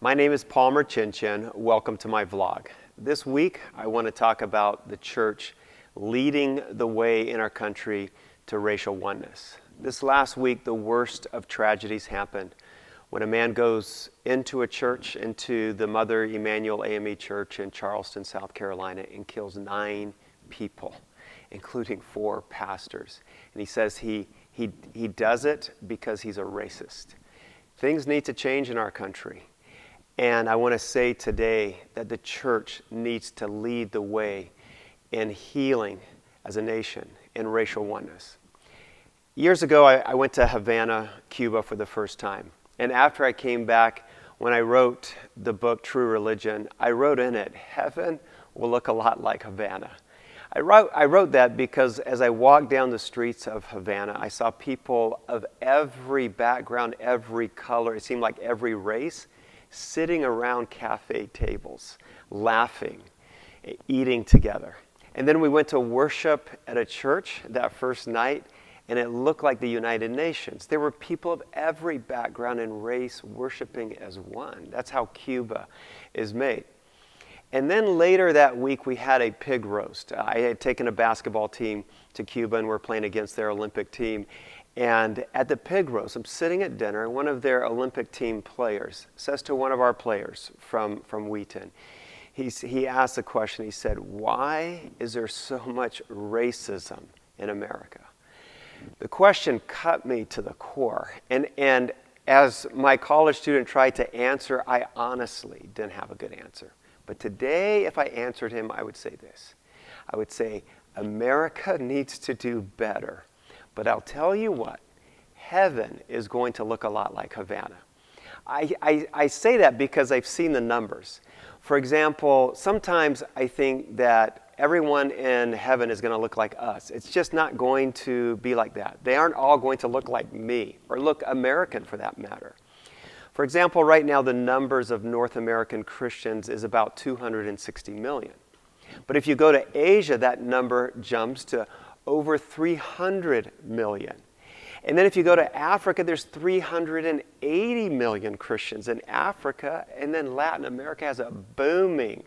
My name is Palmer Chinchin. Welcome to my vlog. This week, I want to talk about the church leading the way in our country to racial oneness. This last week, the worst of tragedies happened when a man goes into a church, into the Mother Emanuel AME Church in Charleston, South Carolina, and kills 9 people, including 4 pastors. And he says he does it because he's a racist. Things need to change in our country. And I want to say today that the church needs to lead the way in healing as a nation in racial oneness. Years ago, I went to Havana, Cuba for the first time. And after I came back, when I wrote the book, True Religion, I wrote in it, heaven will look a lot like Havana. I wrote that because as I walked down the streets of Havana, I saw people of every background, every color, it seemed like every race, sitting around cafe tables, laughing, eating together. And then we went to worship at a church that first night, and it looked like the United Nations. There were people of every background and race worshiping as one. That's how Cuba is made. And then later that week, we had a pig roast. I had taken a basketball team to Cuba, and we're playing against their Olympic team. And at the pig roast, I'm sitting at dinner, and one of their Olympic team players says to one of our players from Wheaton, he asked a question. He said, "Why is there so much racism in America?" The question cut me to the core. And as my college student tried to answer, I honestly didn't have a good answer. But today, if I answered him, I would say this. I would say, America needs to do better. But I'll tell you what, heaven is going to look a lot like Havana. I say that because I've seen the numbers. For example, sometimes I think that everyone in heaven is going to look like us. It's just not going to be like that. They aren't all going to look like me or look American for that matter. For example, right now the numbers of North American Christians is about 260 million. But if you go to Asia, that number jumps to over 300 million. And then if you go to Africa, there's 380 million Christians in Africa. And then Latin America has a booming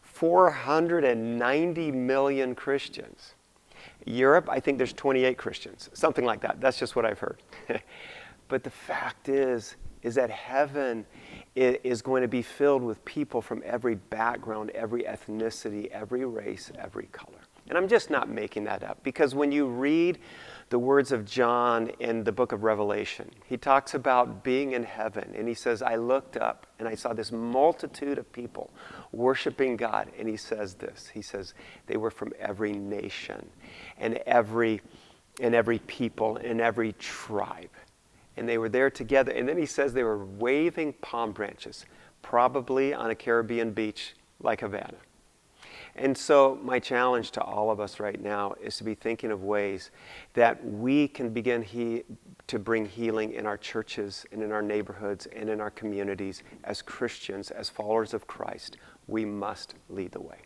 490 million Christians. Europe, I think there's 28 Christians, something like that. That's just what I've heard. But the fact is that heaven is going to be filled with people from every background, every ethnicity, every race, every color. And I'm just not making that up, because when you read the words of John in the book of Revelation, he talks about being in heaven, and he says, I looked up and I saw this multitude of people worshiping God, and he says this, he says, they were from every nation and every people and every tribe. And they were there together. And then he says they were waving palm branches, probably on a Caribbean beach like Havana. And so my challenge to all of us right now is to be thinking of ways that we can begin to bring healing in our churches and in our neighborhoods and in our communities as Christians, as followers of Christ. We must lead the way.